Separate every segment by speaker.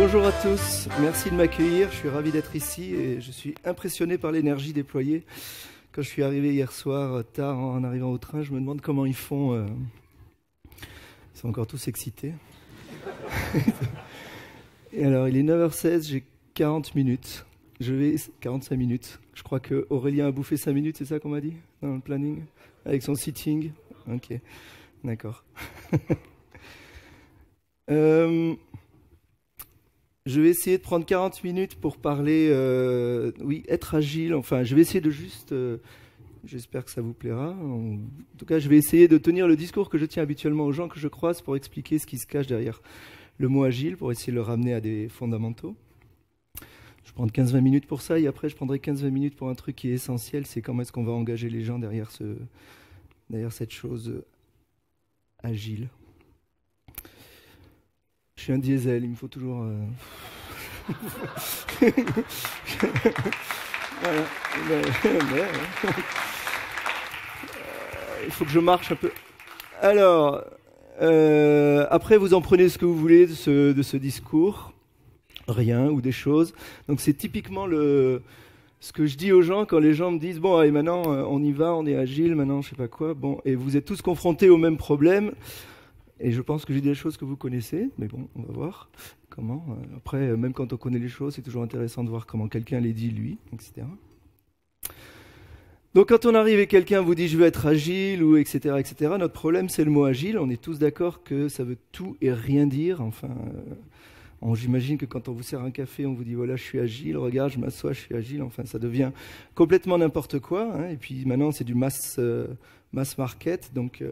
Speaker 1: Bonjour à tous, merci de m'accueillir, je suis ravi d'être ici et je suis impressionné par l'énergie déployée. Quand je suis arrivé hier soir, tard en arrivant au train, je me demande comment ils font. Ils sont encore tous excités. Et alors, il est 9h16, j'ai 40 minutes. 45 minutes. Je crois qu'Aurélien a bouffé 5 minutes, c'est ça qu'on m'a dit dans le planning? Avec son sitting. Ok, d'accord. Je vais essayer de prendre 40 minutes pour parler, être agile. Enfin, je vais essayer de juste... j'espère que ça vous plaira. En tout cas, je vais essayer de tenir le discours que je tiens habituellement aux gens que je croise pour expliquer ce qui se cache derrière le mot agile, pour essayer de le ramener à des fondamentaux. Je vais prendre 15-20 minutes pour ça, et après je prendrai 15-20 minutes pour un truc qui est essentiel, c'est comment est-ce qu'on va engager les gens derrière cette chose agile. Je suis un diesel, il me faut toujours... Voilà. Il faut que je marche un peu. Alors, après vous en prenez ce que vous voulez de ce discours, rien ou des choses. Donc c'est typiquement ce que je dis aux gens quand les gens me disent « Bon, allez, maintenant on y va, on est agile, maintenant je sais pas quoi. » Bon, et vous êtes tous confrontés au même problème. Et je pense que j'ai des choses que vous connaissez, mais bon, on va voir comment. Après, même quand on connaît les choses, c'est toujours intéressant de voir comment quelqu'un les dit, lui, etc. Donc quand on arrive et quelqu'un vous dit « je veux être agile » ou etc., etc., notre problème c'est le mot « agile ». On est tous d'accord que ça veut tout et rien dire. Enfin, j'imagine que quand on vous sert un café, on vous dit « voilà, je suis agile, regarde, je m'assois, je suis agile ». Enfin, ça devient complètement n'importe quoi. Hein. Et puis maintenant, c'est du mass market, donc...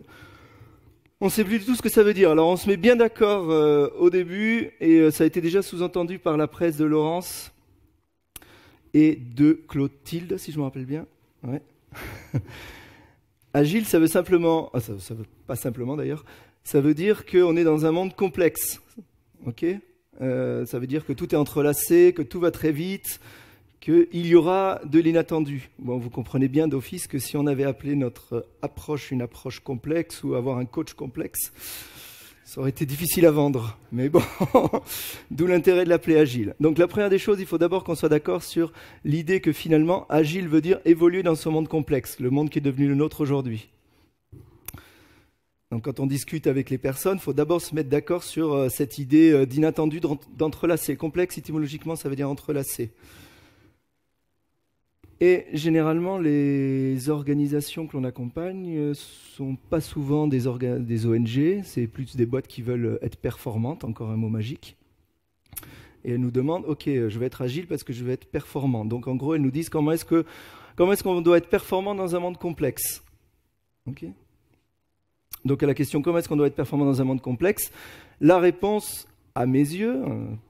Speaker 1: on ne sait plus du tout ce que ça veut dire. Alors on se met bien d'accord au début, et ça a été déjà sous-entendu par la presse de Laurence et de Clotilde, si je me rappelle bien. Ouais. Agile, ça veut simplement... ça veut pas simplement d'ailleurs. Ça veut dire qu'on est dans un monde complexe. Ok ? Ça veut dire que tout est entrelacé, que tout va très vite, qu'il y aura de l'inattendu. Bon, vous comprenez bien d'office que si on avait appelé notre approche une approche complexe ou avoir un coach complexe, ça aurait été difficile à vendre. Mais bon, d'où l'intérêt de l'appeler agile. Donc la première des choses, il faut d'abord qu'on soit d'accord sur l'idée que finalement, agile veut dire évoluer dans ce monde complexe, le monde qui est devenu le nôtre aujourd'hui. Donc quand on discute avec les personnes, il faut d'abord se mettre d'accord sur cette idée d'inattendu, d'entrelacé. Complexe, étymologiquement, ça veut dire entrelacé. Et généralement, les organisations que l'on accompagne ne sont pas souvent des ONG, c'est plus des boîtes qui veulent être performantes, encore un mot magique. Et elles nous demandent, ok, je vais être agile parce que je vais être performant. Donc en gros, elles nous disent comment est-ce qu'on doit être performant dans un monde complexe. Okay. Donc à la question comment est-ce qu'on doit être performant dans un monde complexe, la réponse, à mes yeux,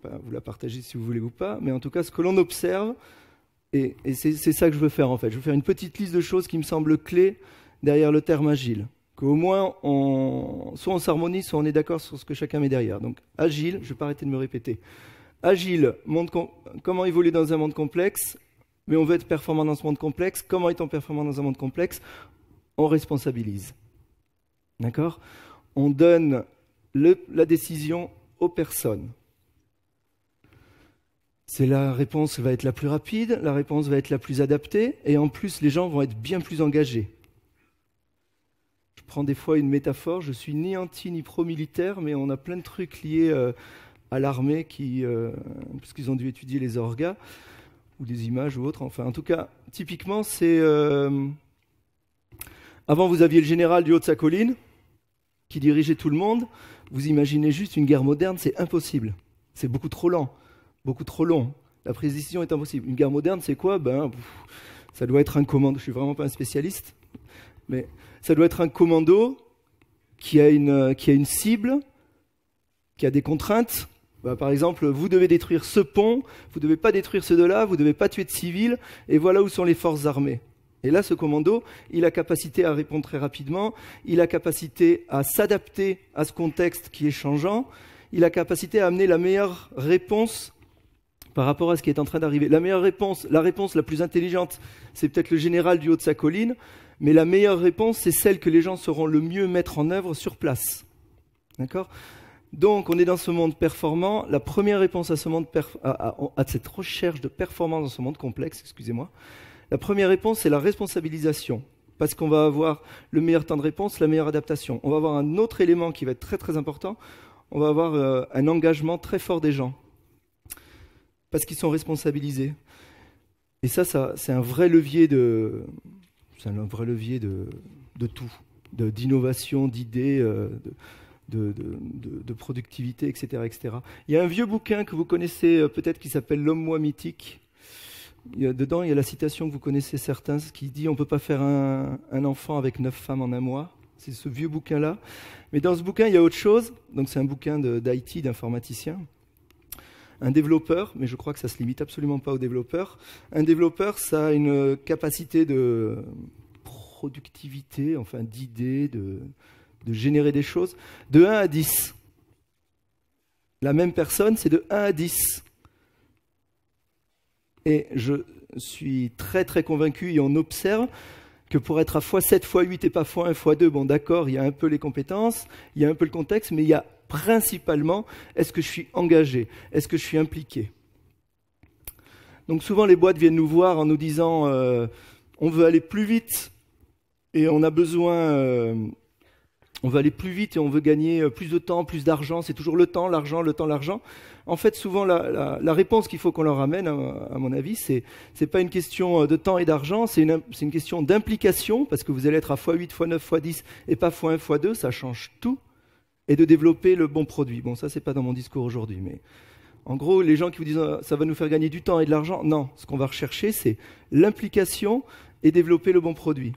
Speaker 1: vous la partagez si vous voulez ou pas, mais en tout cas ce que l'on observe, et c'est ça que je veux faire en fait. Je veux faire une petite liste de choses qui me semblent clés derrière le terme agile. Qu'au moins, soit on s'harmonise, soit on est d'accord sur ce que chacun met derrière. Donc agile, je ne vais pas arrêter de me répéter. Agile, comment évoluer dans un monde complexe, mais on veut être performant dans ce monde complexe. Comment est-on performant dans un monde complexe? On responsabilise. D'accord? On donne la décision aux personnes. La réponse va être la plus rapide, la réponse va être la plus adaptée, et en plus, les gens vont être bien plus engagés. Je prends des fois une métaphore, je suis ni anti ni pro-militaire, mais on a plein de trucs liés à l'armée puisqu'ils ont dû étudier les orgas, ou des images ou autres. Enfin, en tout cas, typiquement, c'est... Avant, vous aviez le général du haut de sa colline, qui dirigeait tout le monde. Vous imaginez juste une guerre moderne, c'est impossible. C'est beaucoup trop lent. Beaucoup trop long. La précision est impossible. Une guerre moderne, c'est quoi? Ça doit être un commando. Je ne suis vraiment pas un spécialiste, mais ça doit être un commando qui a une cible, qui a des contraintes. Par exemple, vous devez détruire ce pont, vous ne devez pas détruire ceux de là, vous ne devez pas tuer de civils, et voilà où sont les forces armées. Et là, ce commando, il a capacité à répondre très rapidement, il a capacité à s'adapter à ce contexte qui est changeant, il a capacité à amener la meilleure réponse par rapport à ce qui est en train d'arriver. La réponse la plus intelligente, c'est peut-être le général du haut de sa colline, mais la meilleure réponse, c'est celle que les gens sauront le mieux mettre en œuvre sur place. D'accord ? Donc, on est dans ce monde performant. La première réponse à, à cette recherche de performance dans ce monde complexe, excusez-moi, la première réponse, c'est la responsabilisation. Parce qu'on va avoir le meilleur temps de réponse, la meilleure adaptation. On va avoir un autre élément qui va être très très important. On va avoir un engagement très fort des gens. Parce qu'ils sont responsabilisés. Et ça c'est un vrai levier de tout. D'innovation, d'idées, de productivité, etc., etc. Il y a un vieux bouquin que vous connaissez peut-être qui s'appelle L'Homme-Moi mythique. Dedans, il y a la citation que vous connaissez certains, qui dit « On ne peut pas faire un enfant avec 9 femmes en un mois ». C'est ce vieux bouquin-là. Mais dans ce bouquin, il y a autre chose. Donc c'est un bouquin d'IT, d'informaticien. Un développeur, mais je crois que ça ne se limite absolument pas aux développeurs. Un développeur, ça a une capacité de productivité, enfin d'idées, de générer des choses, de 1 à 10. La même personne, c'est de 1 à 10. Et je suis très très convaincu, et on observe, que pour être à x7, x8 et pas x1, x2, bon d'accord, il y a un peu les compétences, il y a un peu le contexte, mais il y a principalement, est-ce que je suis engagé? Est-ce que je suis impliqué? Donc souvent les boîtes viennent nous voir en nous disant on veut aller plus vite et on a besoin, on veut aller plus vite et on veut gagner plus de temps, plus d'argent, c'est toujours le temps, l'argent, le temps, l'argent. En fait, souvent, la réponse qu'il faut qu'on leur amène, à mon avis, c'est pas une question de temps et d'argent, c'est une question d'implication, parce que vous allez être à x8, x9, x10 et pas x1, x2, ça change tout, et de développer le bon produit. Bon, ça, c'est pas dans mon discours aujourd'hui, mais en gros, les gens qui vous disent ça va nous faire gagner du temps et de l'argent, non, ce qu'on va rechercher, c'est l'implication et développer le bon produit.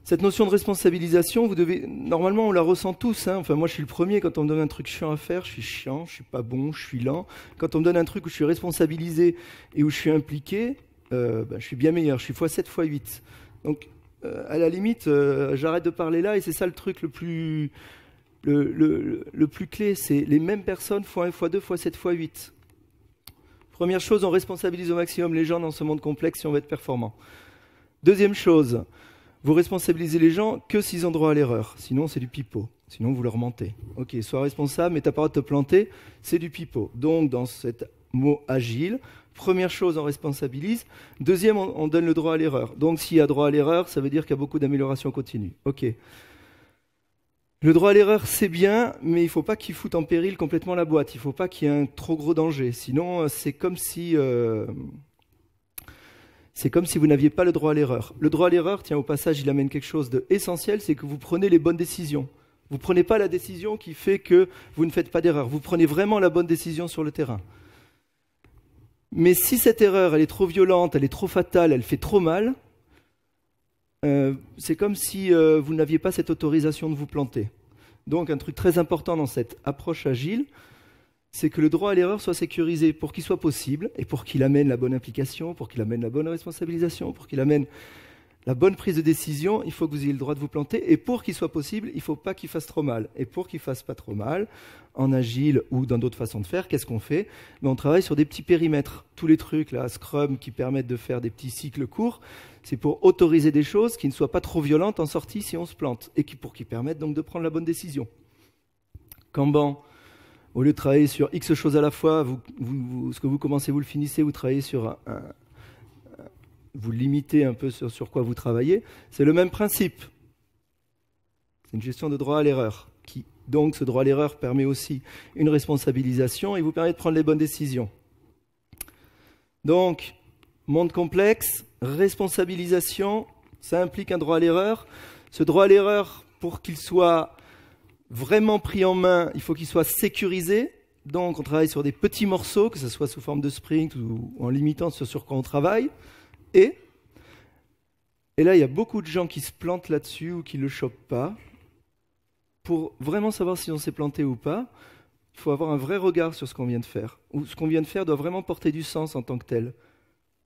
Speaker 1: Cette notion de responsabilisation, normalement on la ressent tous, hein. Enfin moi je suis le premier, quand on me donne un truc chiant à faire, je suis chiant, je suis pas bon, je suis lent. Quand on me donne un truc où je suis responsabilisé et où je suis impliqué, je suis bien meilleur, je suis x7, x8. Donc à la limite, j'arrête de parler là et c'est ça le truc le plus clé, c'est les mêmes personnes x1, x2, x7, x8. Première chose, on responsabilise au maximum les gens dans ce monde complexe si on veut être performant. Deuxième chose, vous responsabilisez les gens que s'ils ont droit à l'erreur. Sinon, c'est du pipeau. Sinon, vous leur mentez. Ok, sois responsable, mais tu n'as pas le droit de te planter, c'est du pipeau. Donc, dans cet mot agile, première chose, on responsabilise. Deuxième, on donne le droit à l'erreur. Donc, s'il y a droit à l'erreur, ça veut dire qu'il y a beaucoup d'amélioration continue. Ok. Le droit à l'erreur, c'est bien, mais il ne faut pas qu'il foute en péril complètement la boîte. Il ne faut pas qu'il y ait un trop gros danger. Sinon, c'est comme si vous n'aviez pas le droit à l'erreur. Le droit à l'erreur, tiens, au passage, il amène quelque chose d'essentiel, c'est que vous prenez les bonnes décisions. Vous ne prenez pas la décision qui fait que vous ne faites pas d'erreur. Vous prenez vraiment la bonne décision sur le terrain. Mais si cette erreur, elle est trop violente, elle est trop fatale, elle fait trop mal, c'est comme si vous n'aviez pas cette autorisation de vous planter. Donc, un truc très important dans cette approche agile, c'est que le droit à l'erreur soit sécurisé pour qu'il soit possible et pour qu'il amène la bonne implication, pour qu'il amène la bonne responsabilisation, pour qu'il amène la bonne prise de décision, il faut que vous ayez le droit de vous planter. Et pour qu'il soit possible, il ne faut pas qu'il fasse trop mal. Et pour qu'il ne fasse pas trop mal, en agile ou dans d'autres façons de faire, qu'est-ce qu'on fait? On travaille sur des petits périmètres. Tous les trucs, là, Scrum, qui permettent de faire des petits cycles courts, c'est pour autoriser des choses qui ne soient pas trop violentes en sortie si on se plante. Et pour qu'ils permettent donc de prendre la bonne décision. Kanban, au lieu de travailler sur X choses à la fois, ce que vous commencez, vous le finissez, vous travaillez sur vous limitez un peu sur quoi vous travaillez. C'est le même principe. C'est une gestion de droit à l'erreur. Donc, ce droit à l'erreur permet aussi une responsabilisation et vous permet de prendre les bonnes décisions. Donc, monde complexe, responsabilisation, ça implique un droit à l'erreur. Ce droit à l'erreur, pour qu'il soit vraiment pris en main, il faut qu'il soit sécurisé. Donc, on travaille sur des petits morceaux, que ce soit sous forme de sprint ou en limitant sur quoi on travaille. Et là, il y a beaucoup de gens qui se plantent là-dessus ou qui ne le chopent pas. Pour vraiment savoir si on s'est planté ou pas, il faut avoir un vrai regard sur ce qu'on vient de faire. Ou ce qu'on vient de faire doit vraiment porter du sens en tant que tel.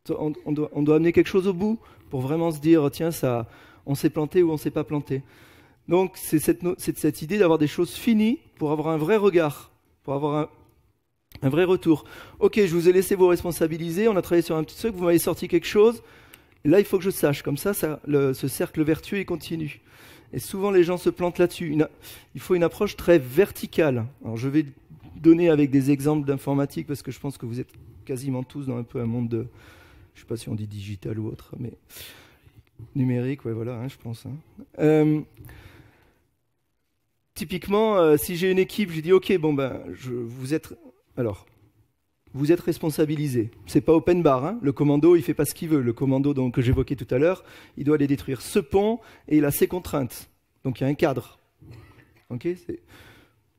Speaker 1: On doit amener quelque chose au bout pour vraiment se dire, tiens, ça, on s'est planté ou on ne s'est pas planté. Donc, c'est cette idée d'avoir des choses finies pour avoir un vrai regard, pour avoir un vrai retour. Ok, je vous ai laissé vous responsabiliser, on a travaillé sur un petit truc, vous m'avez sorti quelque chose, là il faut que je sache, comme ça ce cercle vertueux il continue. Et souvent, les gens se plantent là-dessus. Il faut une approche très verticale. Alors, je vais donner avec des exemples d'informatique, parce que je pense que vous êtes quasiment tous dans un peu un monde de... Je ne sais pas si on dit digital ou autre, mais numérique, ouais, voilà, je pense. Typiquement, si j'ai une équipe, je dis, OK, bon, ben, vous êtes responsabilisé. C'est pas open bar. Le commando, il fait pas ce qu'il veut. Le commando donc, que j'évoquais tout à l'heure, il doit aller détruire ce pont et il a ses contraintes. Donc il y a un cadre. Okay,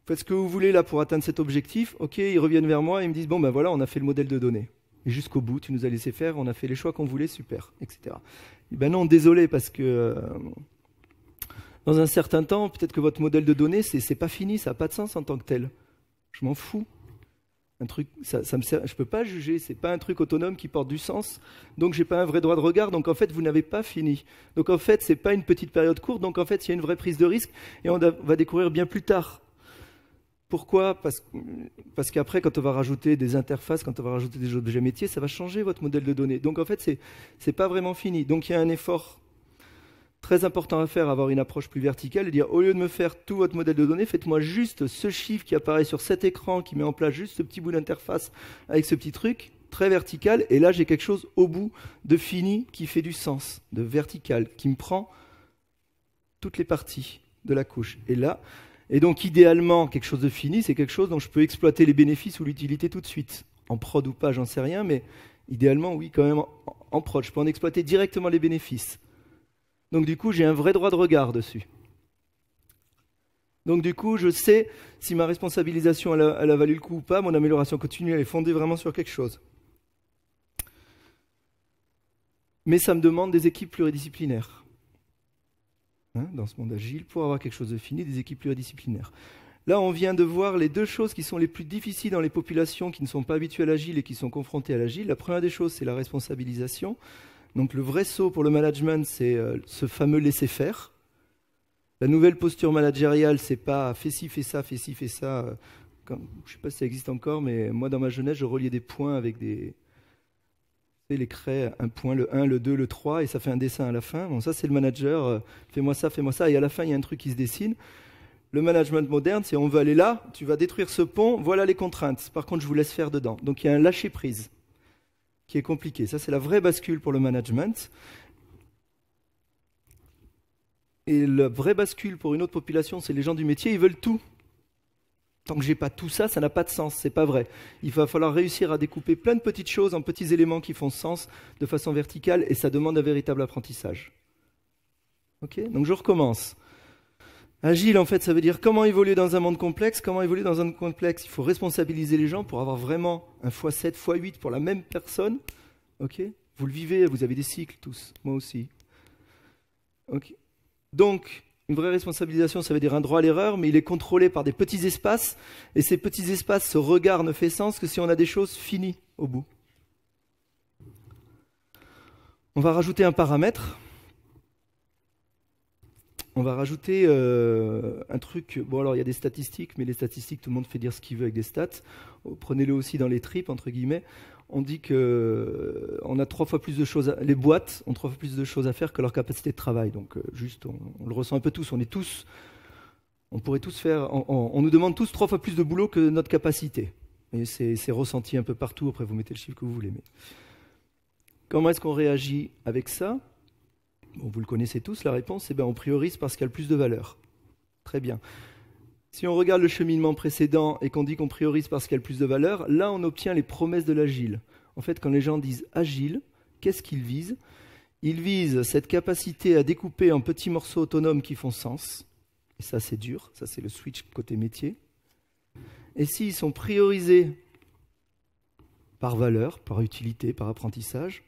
Speaker 1: faites ce que vous voulez là pour atteindre cet objectif. OK, ils reviennent vers moi et ils me disent bon ben voilà, on a fait le modèle de données. Et jusqu'au bout, tu nous as laissé faire, on a fait les choix qu'on voulait, super, etc. Et ben non, désolé parce que dans un certain temps, peut-être que votre modèle de données, c'est pas fini, ça n'a pas de sens en tant que tel. Je m'en fous. Un truc, ça me sert, je ne peux pas juger, c'est pas un truc autonome qui porte du sens, donc j'ai pas un vrai droit de regard, donc en fait vous n'avez pas fini. Donc en fait c'est pas une petite période courte, donc en fait il y a une vraie prise de risque et on va découvrir bien plus tard. Pourquoi ? Parce qu'après quand on va rajouter des interfaces, quand on va rajouter des objets métiers, ça va changer votre modèle de données. Donc en fait c'est pas vraiment fini. Donc il y a un effort très important à faire, avoir une approche plus verticale et dire au lieu de me faire tout votre modèle de données, faites-moi juste ce chiffre qui apparaît sur cet écran, qui met en place juste ce petit bout d'interface avec ce petit truc, très vertical, et là j'ai quelque chose au bout de fini qui fait du sens, de vertical, qui me prend toutes les parties de la couche. Et donc idéalement, quelque chose de fini, c'est quelque chose dont je peux exploiter les bénéfices ou l'utilité tout de suite. En prod ou pas, j'en sais rien, mais idéalement, oui, quand même en prod, je peux en exploiter directement les bénéfices. Donc du coup, j'ai un vrai droit de regard dessus. Donc du coup, je sais si ma responsabilisation elle a valu le coup ou pas, mon amélioration continue, elle est fondée vraiment sur quelque chose. Mais ça me demande des équipes pluridisciplinaires. Dans ce monde agile, pour avoir quelque chose de fini, des équipes pluridisciplinaires. Là, on vient de voir les deux choses qui sont les plus difficiles dans les populations qui ne sont pas habituées à l'agile et qui sont confrontées à l'agile. La première des choses, c'est la responsabilisation. Donc le vrai saut pour le management, c'est ce fameux laisser-faire. La nouvelle posture managériale, c'est pas fais ci, fais ça, fais ci, fais ça. Je ne sais pas si ça existe encore, mais moi dans ma jeunesse, je reliais des points avec les craies, un point, le 1, le 2, le 3, et ça fait un dessin à la fin. Bon, ça c'est le manager, fais-moi ça, et à la fin il y a un truc qui se dessine. Le management moderne, c'est on veut aller là, tu vas détruire ce pont, voilà les contraintes. Par contre, je vous laisse faire dedans. Donc il y a un lâcher-prise qui est compliqué. Ça, c'est la vraie bascule pour le management. Et la vraie bascule pour une autre population, c'est les gens du métier, ils veulent tout. Tant que j'ai pas tout ça, ça n'a pas de sens, c'est pas vrai. Il va falloir réussir à découper plein de petites choses en petits éléments qui font sens de façon verticale, et ça demande un véritable apprentissage. Ok ? Donc je recommence. Agile, en fait, ça veut dire comment évoluer dans un monde complexe. Comment évoluer dans un monde complexe ? Il faut responsabiliser les gens pour avoir vraiment un x7, x8 pour la même personne. Ok ? Vous le vivez, vous avez des cycles tous, moi aussi. Ok ? Donc, une vraie responsabilisation, ça veut dire un droit à l'erreur, mais il est contrôlé par des petits espaces. Et ces petits espaces, ce regard ne fait sens que si on a des choses finies au bout. On va rajouter un paramètre. On va rajouter un truc, bon alors il y a des statistiques, mais les statistiques, tout le monde fait dire ce qu'il veut avec des stats. Prenez-le aussi dans les tripes, entre guillemets. On dit qu'on a 3 fois plus de choses, les boîtes ont 3 fois plus de choses à faire que leur capacité de travail. Donc juste, on le ressent un peu tous, on pourrait tous faire, on nous demande tous 3 fois plus de boulot que notre capacité. Et c'est ressenti un peu partout, après vous mettez le chiffre que vous voulez. Mais comment est-ce qu'on réagit avec ça ? Bon, vous le connaissez tous, la réponse, c'est on priorise parce qu'il y a le plus de valeur. Très bien. Si on regarde le cheminement précédent et qu'on dit qu'on priorise parce qu'il y a le plus de valeur, là on obtient les promesses de l'agile. En fait, quand les gens disent agile, qu'est-ce qu'ils visent ? Ils visent cette capacité à découper en petits morceaux autonomes qui font sens. Et ça c'est dur, ça c'est le switch côté métier. Et s'ils sont priorisés par valeur, par utilité, par apprentissage,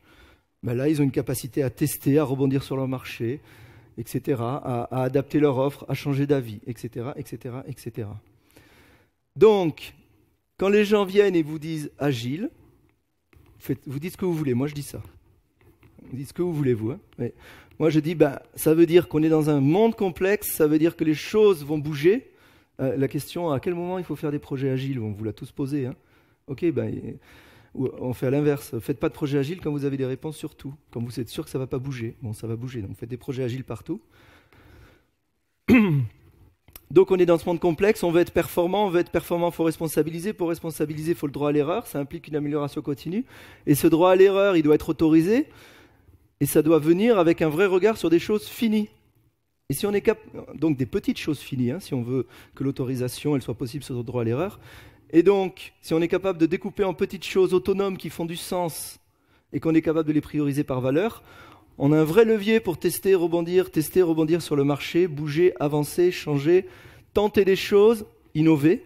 Speaker 1: là, ils ont une capacité à tester, à rebondir sur leur marché, etc., à adapter leur offre, à changer d'avis, etc., etc., etc. Donc, quand les gens viennent et vous disent « agile », vous dites ce que vous voulez. Moi, je dis ça. Vous dites ce que vous voulez, vous. Mais moi, je dis ça veut dire qu'on est dans un monde complexe, ça veut dire que les choses vont bouger. La question, à quel moment il faut faire des projets agiles ? On vous l'a tous posé. Ok, ou on fait à l'inverse. Faites pas de projet agile quand vous avez des réponses sur tout. Quand vous êtes sûr que ça va pas bouger. Bon, ça va bouger, donc faites des projets agiles partout. Donc on est dans ce monde complexe, on veut être performant, il faut responsabiliser. Pour responsabiliser, il faut le droit à l'erreur, ça implique une amélioration continue. Et ce droit à l'erreur, il doit être autorisé, et ça doit venir avec un vrai regard sur des choses finies. Et si on est donc des petites choses finies, hein, si on veut que l'autorisation elle soit possible sur le droit à l'erreur. Et donc, si on est capable de découper en petites choses autonomes qui font du sens, et qu'on est capable de les prioriser par valeur, on a un vrai levier pour tester, rebondir sur le marché, bouger, avancer, changer, tenter des choses, innover,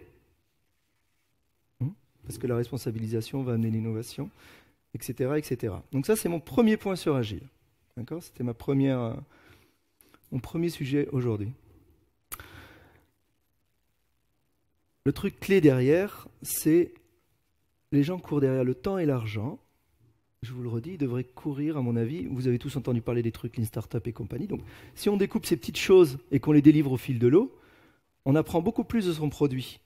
Speaker 1: parce que la responsabilisation va amener l'innovation, etc., etc. Donc ça, c'est mon premier point sur Agile. D'accord ? C'était mon premier sujet aujourd'hui. Le truc clé derrière, c'est les gens courent derrière le temps et l'argent. Je vous le redis, ils devraient courir, à mon avis. Vous avez tous entendu parler des trucs Lean Startup et compagnie. Donc, si on découpe ces petites choses et qu'on les délivre au fil de l'eau, on apprend beaucoup plus de son produit.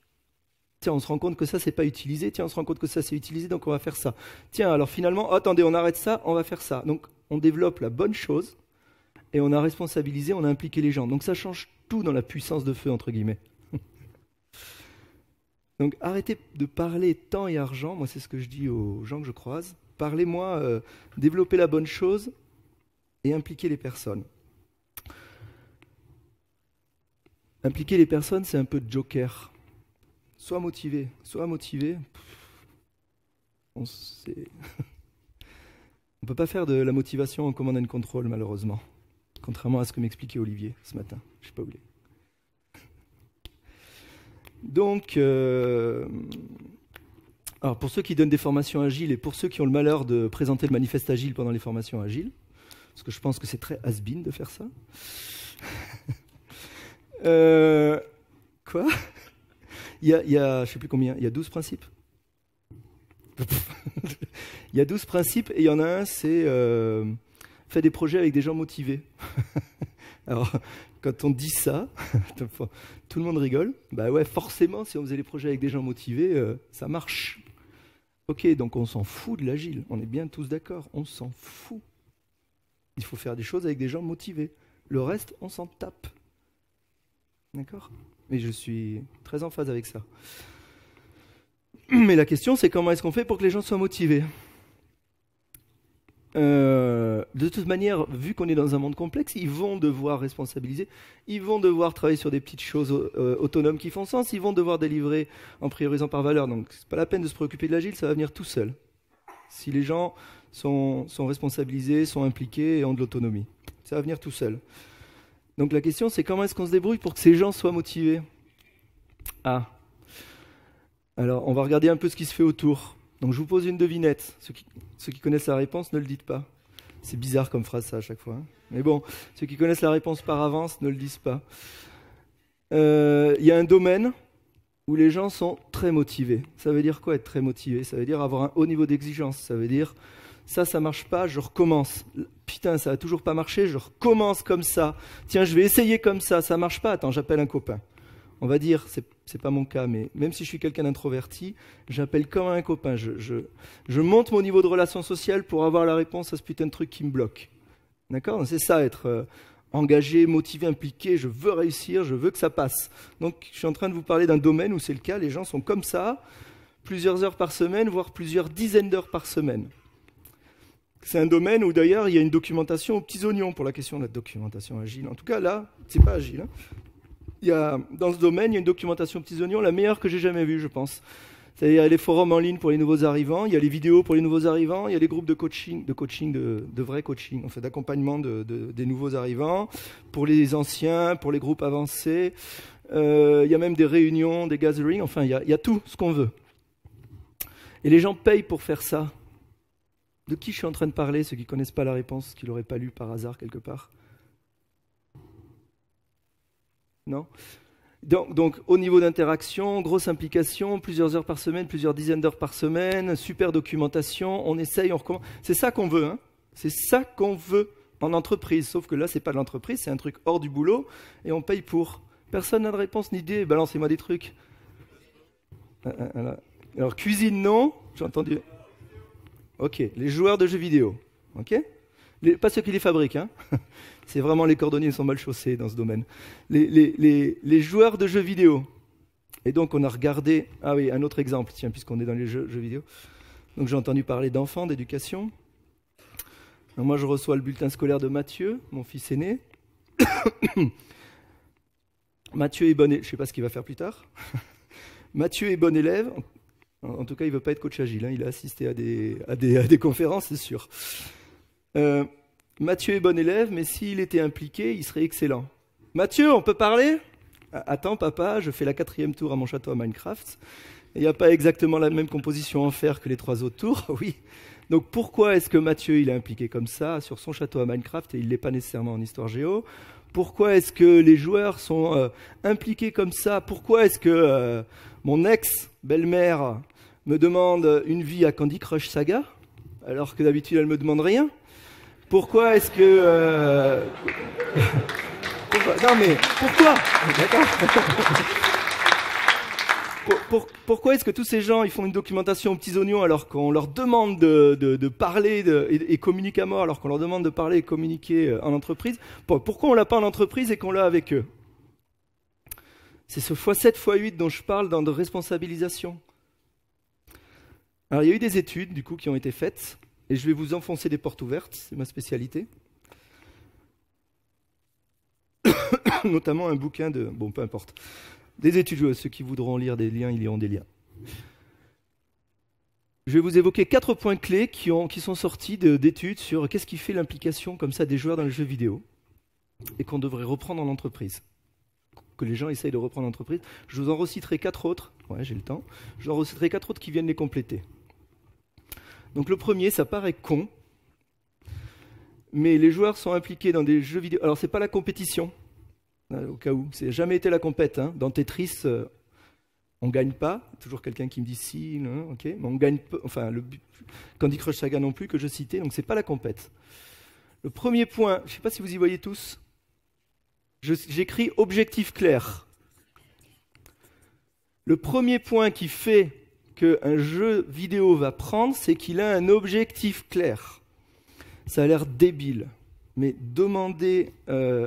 Speaker 1: Tiens, on se rend compte que ça, c'est pas utilisé. Tiens, on se rend compte que ça, c'est utilisé, donc on va faire ça. Tiens, alors finalement, attendez, on arrête ça, on va faire ça. Donc, on développe la bonne chose et on a responsabilisé, on a impliqué les gens. Donc, ça change tout dans la puissance de feu, entre guillemets. Donc, arrêtez de parler temps et argent. Moi, c'est ce que je dis aux gens que je croise. Parlez-moi, développer la bonne chose et impliquer les personnes. Impliquer les personnes, c'est un peu de joker. Sois motivé. On ne peut pas faire de la motivation en command and control, malheureusement. Contrairement à ce que m'expliquait Olivier ce matin. Je ne sais pas où il est. Donc... Alors pour ceux qui donnent des formations agiles et pour ceux qui ont le malheur de présenter le manifeste agile pendant les formations agiles, parce que je pense que c'est très has-been de faire ça. Quoi ? Il y a, je sais plus combien, il y a 12 principes. Il y a 12 principes et il y en a un, c'est fais des projets avec des gens motivés. Alors, quand on dit ça, tout le monde rigole. Bah ouais, forcément, si on faisait les projets avec des gens motivés, ça marche. Ok, donc on s'en fout de l'agile. On est bien tous d'accord, on s'en fout. Il faut faire des choses avec des gens motivés. Le reste, on s'en tape. D'accord ? Mais je suis très en phase avec ça. Mais la question, c'est comment est-ce qu'on fait pour que les gens soient motivés ? De toute manière, vu qu'on est dans un monde complexe, ils vont devoir responsabiliser, ils vont devoir travailler sur des petites choses autonomes qui font sens, ils vont devoir délivrer en priorisant par valeur. Donc, c'est pas la peine de se préoccuper de l'agile, ça va venir tout seul. Si les gens sont responsabilisés, sont impliqués et ont de l'autonomie, ça va venir tout seul. Donc, la question, c'est comment est-ce qu'on se débrouille pour que ces gens soient motivés ? Ah. Alors, on va regarder un peu ce qui se fait autour. Donc je vous pose une devinette. Ceux qui connaissent la réponse, ne le dites pas. C'est bizarre comme phrase ça à chaque fois. Hein. Mais bon, ceux qui connaissent la réponse par avance, ne le disent pas. Il y a un domaine où les gens sont très motivés. Ça veut dire quoi être très motivé ? Ça veut dire avoir un haut niveau d'exigence. Ça veut dire ça marche pas, je recommence. Putain, ça a toujours pas marché, je recommence comme ça. Tiens, je vais essayer comme ça marche pas. Attends, j'appelle un copain. On va dire, c'est pas mon cas, mais même si je suis quelqu'un d'introverti, j'appelle comme un copain. Je monte mon niveau de relation sociale pour avoir la réponse à ce putain de truc qui me bloque. D'accord ? C'est ça, être engagé, motivé, impliqué. Je veux réussir, je veux que ça passe. Donc, je suis en train de vous parler d'un domaine où c'est le cas. Les gens sont comme ça, plusieurs heures par semaine, voire plusieurs dizaines d'heures par semaine. C'est un domaine où, d'ailleurs, il y a une documentation aux petits oignons pour la question de la documentation agile. En tout cas, là, c'est pas agile, hein. Dans ce domaine, il y a une documentation aux petits oignons, la meilleure que j'ai jamais vue, je pense. C'est-à-dire, il y a les forums en ligne pour les nouveaux arrivants, il y a les vidéos pour les nouveaux arrivants, il y a les groupes de coaching, de vrai coaching, en fait, d'accompagnement des nouveaux arrivants, pour les anciens, pour les groupes avancés. Il y a même des réunions, des gatherings, enfin, il y a tout ce qu'on veut. Et les gens payent pour faire ça. De qui je suis en train de parler, ceux qui ne connaissent pas la réponse, qui ne l'auraient pas lu par hasard quelque part ? Non ? Donc, au niveau d'interaction, grosse implication, plusieurs heures par semaine, plusieurs dizaines d'heures par semaine, super documentation, on essaye, on recommence. C'est ça qu'on veut, hein ? C'est ça qu'on veut en entreprise. Sauf que là, c'est pas de l'entreprise, c'est un truc hors du boulot et on paye pour. Personne n'a de réponse ni d'idée. Balancez-moi des trucs. Alors, cuisine, non ? J'ai entendu. Ok, les joueurs de jeux vidéo. Ok ? Pas ceux qui les fabriquent, hein. C'est vraiment les cordonniers sont mal chaussés dans ce domaine. Les joueurs de jeux vidéo. Et donc on a regardé... Ah oui, un autre exemple, tiens, puisqu'on est dans les jeux vidéo. Donc j'ai entendu parler d'enfants, d'éducation. Alors, moi je reçois le bulletin scolaire de Mathieu, mon fils aîné. Mathieu est bon élève, je ne sais pas ce qu'il va faire plus tard. Mathieu est bon élève. En tout cas, il ne veut pas être coach agile. Hein. Il a assisté à des conférences, c'est sûr. Mathieu est bon élève, mais s'il était impliqué, il serait excellent. Mathieu, on peut parler ? Attends, papa, je fais la 4e tour à mon château à Minecraft. Il n'y a pas exactement la même composition en fer que les 3 autres tours, oui. Donc pourquoi est-ce que Mathieu il est impliqué comme ça sur son château à Minecraft et il ne l'est pas nécessairement en histoire géo ? Pourquoi est-ce que les joueurs sont impliqués comme ça ? Pourquoi est-ce que mon ex-belle-mère me demande une vie à Candy Crush Saga, alors que d'habitude elle ne me demande rien ? Pourquoi est-ce que... Non mais, pourquoi ? Pourquoi est-ce que tous ces gens ils font une documentation aux petits oignons alors qu'on leur demande de parler et communiquer à mort, alors qu'on leur demande de parler et communiquer en entreprise ? Pourquoi on l'a pas en entreprise et qu'on l'a avec eux ? C'est ce x7, x8 dont je parle dans de responsabilisation. Alors il y a eu des études du coup qui ont été faites et je vais vous enfoncer des portes ouvertes, c'est ma spécialité. Notamment un bouquin de... Bon, peu importe. Des études, ceux qui voudront lire des liens, ils liront des liens. Je vais vous évoquer 4 points clés qui sont sortis d'études sur qu'est-ce qui fait l'implication comme ça des joueurs dans les jeux vidéo et qu'on devrait reprendre en entreprise. Que les gens essayent de reprendre en entreprise. Je vous en reciterai 4 autres. Ouais, j'ai le temps. Je vous en reciterai 4 autres qui viennent les compléter. Donc le premier, ça paraît con, mais les joueurs sont impliqués dans des jeux vidéo. Alors c'est pas la compétition. Au cas où, c'est jamais été la compète. Hein. Dans Tetris, on gagne pas. Toujours quelqu'un qui me dit si, non, ok. Mais on gagne peu. Enfin, Candy Crush Saga non plus que je citais. Donc c'est pas la compète. Le premier point, je sais pas si vous y voyez tous. J'écris objectif clair. Le premier point qui fait qu'un jeu vidéo va prendre, c'est qu'il a un objectif clair. Ça a l'air débile. Mais demandez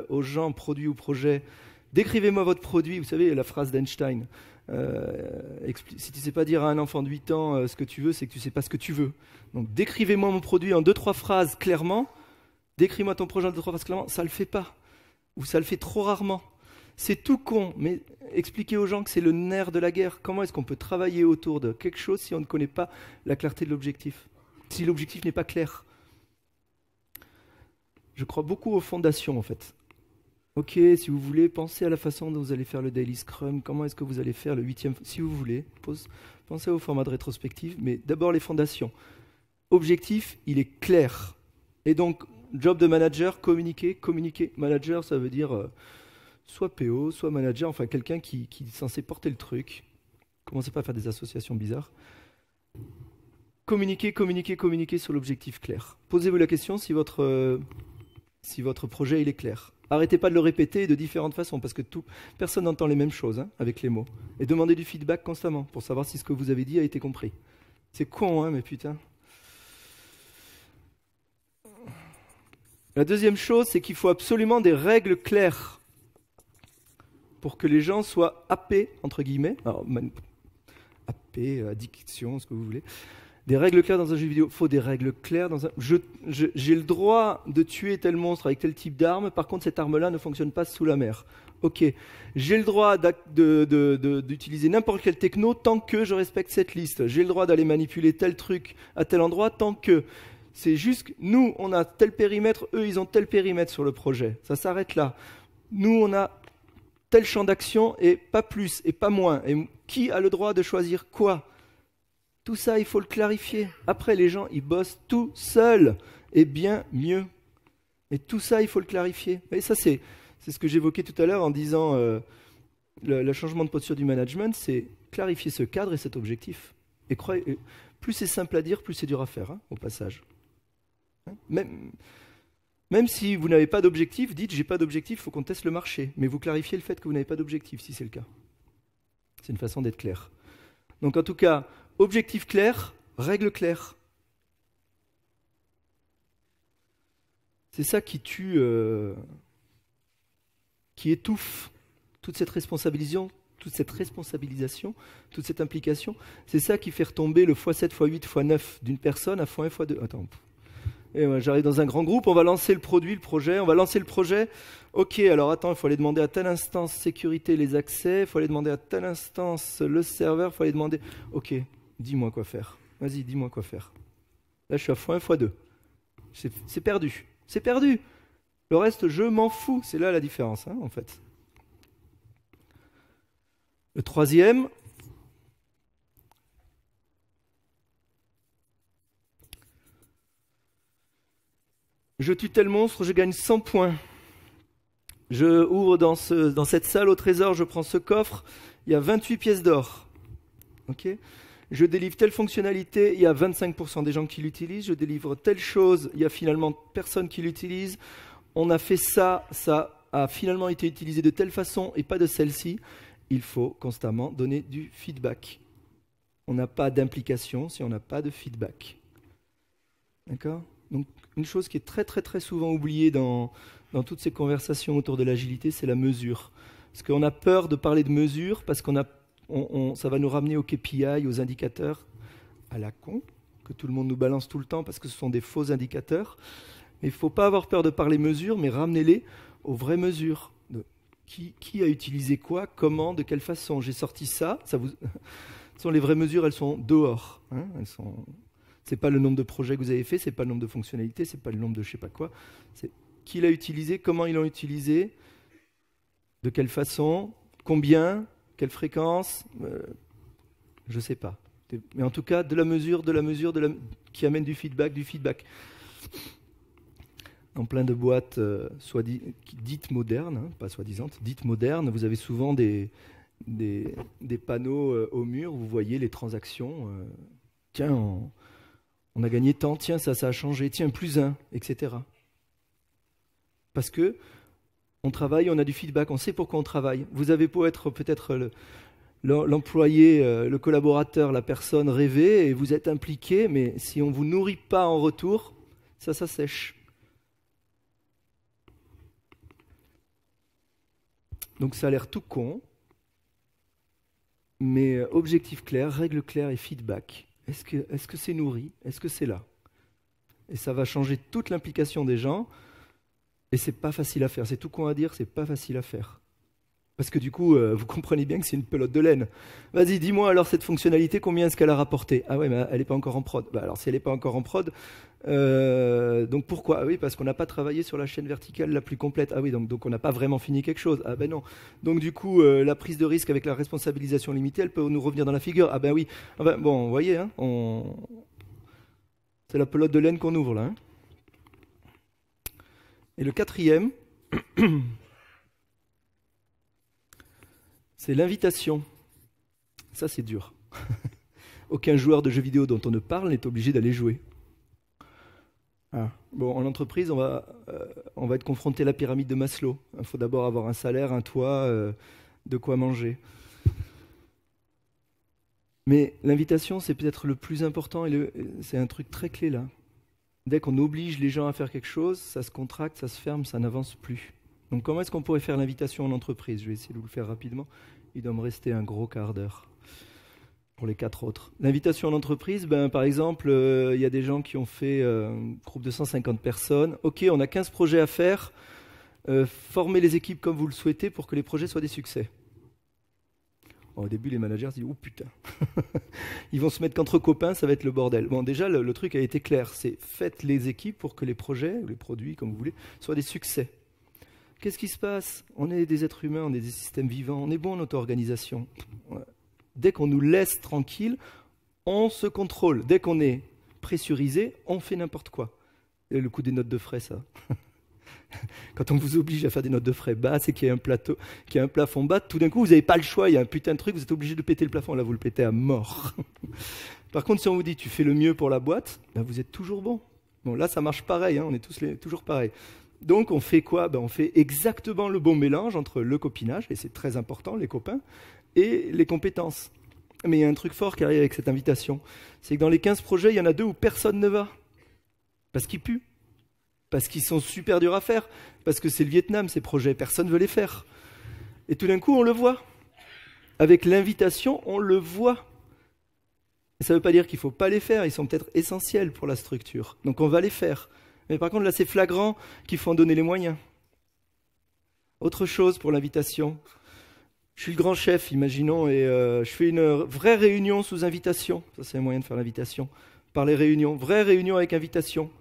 Speaker 1: aux gens, produits ou projets, décrivez-moi votre produit. Vous savez, la phrase d'Einstein, si tu ne sais pas dire à un enfant de 8 ans ce que tu veux, c'est que tu ne sais pas ce que tu veux. Donc décrivez-moi mon produit en 2-3 phrases clairement. Décris-moi ton projet en 2-3 phrases clairement. Ça ne le fait pas. Ou ça le fait trop rarement. C'est tout con, mais expliquez aux gens que c'est le nerf de la guerre. Comment est-ce qu'on peut travailler autour de quelque chose si on ne connaît pas la clarté de l'objectif ? Si l'objectif n'est pas clair ? Je crois beaucoup aux fondations, en fait. Ok, si vous voulez, pensez à la façon dont vous allez faire le Daily Scrum, comment est-ce que vous allez faire le 8e... Si vous voulez, pensez au format de rétrospective, mais d'abord les fondations. Objectif, il est clair. Et donc, job de manager, communiquer. Manager, ça veut dire soit PO, soit manager, enfin quelqu'un qui est censé porter le truc. Commencez pas à faire des associations bizarres. Communiquer sur l'objectif clair. Posez-vous la question si votre projet il est clair. Arrêtez pas de le répéter de différentes façons, parce que personne n'entend les mêmes choses avec les mots. Et demandez du feedback constamment, pour savoir si ce que vous avez dit a été compris. C'est con, hein, mais putain. La deuxième chose, c'est qu'il faut absolument des règles claires pour que les gens soient happés, entre guillemets. Alors, happés, addiction, ce que vous voulez. Des règles claires dans un jeu vidéo. Il faut des règles claires dans un... J'ai le droit de tuer tel monstre avec tel type d'arme. Par contre, cette arme-là ne fonctionne pas sous la mer. Ok. J'ai le droit d'utiliser n'importe quel techno tant que je respecte cette liste. J'ai le droit d'aller manipuler tel truc à tel endroit tant que... C'est juste que nous, on a tel périmètre, eux, ils ont tel périmètre sur le projet. Ça s'arrête là. Nous, on a tel champ d'action et pas plus et pas moins. Et qui a le droit de choisir quoi ? Tout ça, il faut le clarifier. Après, les gens, ils bossent tout seuls et bien mieux. Et tout ça, il faut le clarifier. Et ça, c'est ce que j'évoquais tout à l'heure en disant le changement de posture du management, c'est clarifier ce cadre et cet objectif. Et plus c'est simple à dire, plus c'est dur à faire, au passage. Même si vous n'avez pas d'objectif, dites j'ai pas d'objectif, il faut qu'on teste le marché. Mais vous clarifiez le fait que vous n'avez pas d'objectif, si c'est le cas. C'est une façon d'être clair. Donc en tout cas, objectif clair, règles claires. C'est ça qui tue, qui étouffe toute cette responsabilisation, toute cette implication. C'est ça qui fait retomber le x7, x8, x9 d'une personne à x1, x2. Attends. Et ouais, j'arrive dans un grand groupe, on va lancer le projet, on va lancer le projet. Ok, alors attends, il faut aller demander à telle instance sécurité les accès, il faut aller demander à telle instance le serveur, il faut aller demander... Ok, dis-moi quoi faire. Vas-y, dis-moi quoi faire. Là, je suis à x1, x2. C'est perdu. C'est perdu. Le reste, je m'en fous. C'est là la différence, hein, en fait. Le troisième, je tue tel monstre, je gagne 100 points. Je ouvre dans cette salle au trésor, je prends ce coffre, il y a 28 pièces d'or. Okay, je délivre telle fonctionnalité, il y a 25% des gens qui l'utilisent. Je délivre telle chose, il y a finalement personne qui l'utilise. On a fait ça, ça a finalement été utilisé de telle façon et pas de celle-ci. Il faut constamment donner du feedback. On n'a pas d'implication si on n'a pas de feedback. D'accord ? Donc, une chose qui est très très très souvent oubliée dans toutes ces conversations autour de l'agilité, c'est la mesure. Parce qu'on a peur de parler de mesure, parce ça va nous ramener aux KPI, aux indicateurs à la con, que tout le monde nous balance tout le temps, parce que ce sont des faux indicateurs. Mais il ne faut pas avoir peur de parler mesures, mais ramenez-les aux vraies mesures. Qui a utilisé quoi, comment, de quelle façon. J'ai sorti ça. Ce sont les vraies mesures, elles sont dehors. Hein, c'est pas le nombre de projets que vous avez fait, c'est pas le nombre de fonctionnalités, c'est pas le nombre de je sais pas quoi. C'est qui l'a utilisé, comment ils l'ont utilisé, de quelle façon, combien, quelle fréquence, je sais pas. Mais en tout cas, de la mesure, qui amène du feedback. Dans plein de boîtes dites modernes, hein, pas soi-disant, dites modernes, vous avez souvent des panneaux au mur où vous voyez les transactions. Tiens, on a gagné tant, tiens, ça a changé, tiens, +1, etc. Parce que on travaille, on a du feedback, on sait pourquoi on travaille. Vous avez beau être peut-être l'employé, le collaborateur, la personne rêvée, et vous êtes impliqué, mais si on ne vous nourrit pas en retour, ça sèche. Donc ça a l'air tout con, mais objectif clair, règle claire et feedback. Est-ce que c'est nourri? Est-ce que c'est là? Et ça va changer toute l'implication des gens, et c'est pas facile à faire. C'est tout con à dire, c'est pas facile à faire. Parce que du coup, vous comprenez bien que c'est une pelote de laine. Vas-y, dis-moi alors cette fonctionnalité, combien est-ce qu'elle a rapporté? Ah ouais, mais elle n'est pas encore en prod. Bah alors si elle n'est pas encore en prod, donc pourquoi? Ah oui, parce qu'on n'a pas travaillé sur la chaîne verticale la plus complète. Ah oui, donc on n'a pas vraiment fini quelque chose. Ah ben non. Donc du coup, la prise de risque avec la responsabilisation limitée, elle peut nous revenir dans la figure. Ah ben oui. Ah ben, bon, vous voyez, hein, c'est la pelote de laine qu'on ouvre là. Hein. Et le quatrième... c'est l'invitation. Ça, c'est dur. Aucun joueur de jeux vidéo dont on ne parle n'est obligé d'aller jouer. Ah. Bon, en entreprise, on va être confronté à la pyramide de Maslow. Il faut d'abord avoir un salaire, un toit, de quoi manger. Mais l'invitation, c'est peut-être le plus important et c'est un truc très clé là. Dès qu'on oblige les gens à faire quelque chose, ça se contracte, ça se ferme, ça n'avance plus. Donc comment est-ce qu'on pourrait faire l'invitation en entreprise? Je vais essayer de vous le faire rapidement. Il doit me rester un gros quart d'heure pour les 4 autres. L'invitation en entreprise, par exemple, il y a des gens qui ont fait un groupe de 150 personnes. Ok, on a 15 projets à faire. Formez les équipes comme vous le souhaitez pour que les projets soient des succès. Bon, au début, les managers se disent « Oh putain !» Ils vont se mettre qu'entre copains, ça va être le bordel. Bon, déjà, le truc a été clair. C'est faites les équipes pour que les projets, les produits, comme vous voulez, soient des succès. Qu'est-ce qui se passe? On est des êtres humains, on est des systèmes vivants, on est bon en auto-organisation. Dès qu'on nous laisse tranquille, on se contrôle. Dès qu'on est pressurisé, on fait n'importe quoi. Et le coup des notes de frais, ça. Quand on vous oblige à faire des notes de frais bas, c'est qu'il y a un plafond bas. Tout d'un coup, vous n'avez pas le choix, il y a un putain de truc, vous êtes obligé de péter le plafond. Là, vous le pétez à mort. Par contre, si on vous dit tu fais le mieux pour la boîte, vous êtes toujours bon. Bon, là, ça marche pareil, hein, on est tous toujours pareils. Donc on fait quoi? On fait exactement le bon mélange entre le copinage, et c'est très important, les copains, et les compétences. Mais il y a un truc fort qui arrive avec cette invitation, c'est que dans les 15 projets, il y en a 2 où personne ne va, parce qu'ils puent. parce qu'ils sont super durs à faire, parce que c'est le Vietnam, ces projets, personne ne veut les faire. Et tout d'un coup, on le voit. Avec l'invitation, on le voit. Et ça ne veut pas dire qu'il ne faut pas les faire, ils sont peut-être essentiels pour la structure. Donc on va les faire. Mais par contre, là, c'est flagrant qu'il faut en donner les moyens. Autre chose pour l'invitation. Je suis le grand chef, imaginons, et je fais une vraie réunion sous invitation. Ça, c'est un moyen de faire l'invitation. Par les réunions. Vraie réunion avec invitation.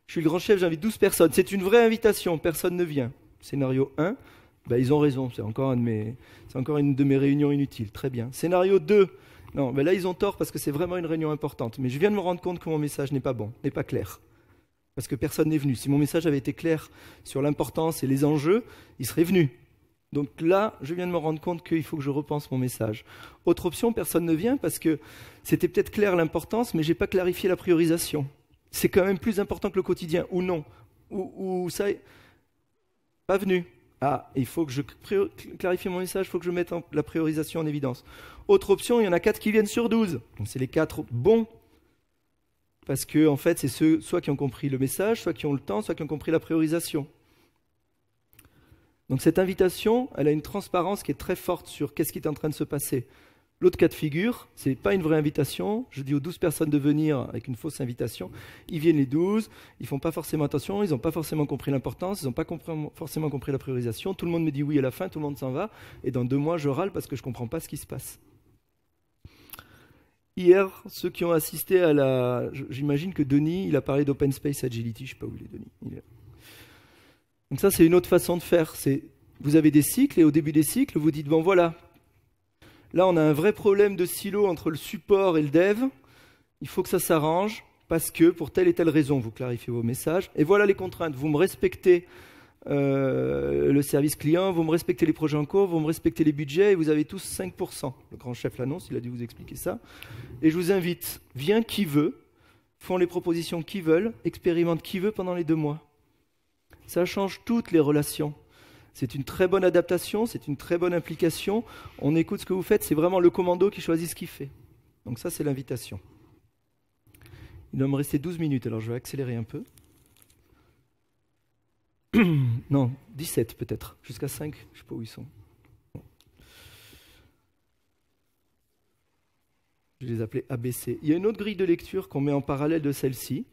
Speaker 1: Je suis le grand chef, j'invite 12 personnes. C'est une vraie invitation, personne ne vient. Scénario 1, ben, ils ont raison, c'est encore une de mes réunions inutiles. Très bien. Scénario 2, non, ben là, ils ont tort parce que c'est vraiment une réunion importante. Mais je viens de me rendre compte que mon message n'est pas bon, n'est pas clair. Parce que personne n'est venu. Si mon message avait été clair sur l'importance et les enjeux, il serait venu. Donc là, je viens de me rendre compte qu'il faut que je repense mon message. Autre option, personne ne vient parce que c'était peut-être clair l'importance, mais je n'ai pas clarifié la priorisation. C'est quand même plus important que le quotidien, ou non. Ou ça est pas venu. Ah, il faut que je clarifie mon message, il faut que je mette la priorisation en évidence. Autre option, il y en a 4 qui viennent sur 12. Donc c'est les 4 bons. Parce que, en fait, c'est ceux soit qui ont compris le message, soit qui ont le temps, soit qui ont compris la priorisation. Donc cette invitation, elle a une transparence qui est très forte sur qu'est-ce qui est en train de se passer. L'autre cas de figure, ce n'est pas une vraie invitation. Je dis aux 12 personnes de venir avec une fausse invitation. Ils viennent les 12, ils ne font pas forcément attention, ils n'ont pas forcément compris l'importance, ils n'ont pas forcément compris la priorisation. Tout le monde me dit oui à la fin, tout le monde s'en va. Et dans 2 mois, je râle parce que je ne comprends pas ce qui se passe. Hier, ceux qui ont assisté à la... J'imagine que Denis, il a parlé d'Open Space Agility. Je ne sais pas où il est, Denis. Donc ça, c'est une autre façon de faire. Vous avez des cycles et au début des cycles, vous dites, bon voilà, là on a un vrai problème de silo entre le support et le dev. Il faut que ça s'arrange parce que pour telle et telle raison, vous clarifiez vos messages. Et voilà les contraintes. Vous me respectez le service client, vous me respectez les projets en cours, vous me respectez les budgets et vous avez tous 5%. Le grand chef l'annonce, il a dû vous expliquer ça. Et je vous invite, viens qui veut, font les propositions qui veulent, expérimente qui veut pendant les 2 mois. Ça change toutes les relations. C'est une très bonne adaptation, c'est une très bonne implication. On écoute ce que vous faites, c'est vraiment le commando qui choisit ce qu'il fait. Donc ça, c'est l'invitation. Il doit me rester 12 minutes, alors je vais accélérer un peu. Non, 17 peut-être, jusqu'à 5, je ne sais pas où ils sont. Je les appelais ABC. Il y a une autre grille de lecture qu'on met en parallèle de celle-ci,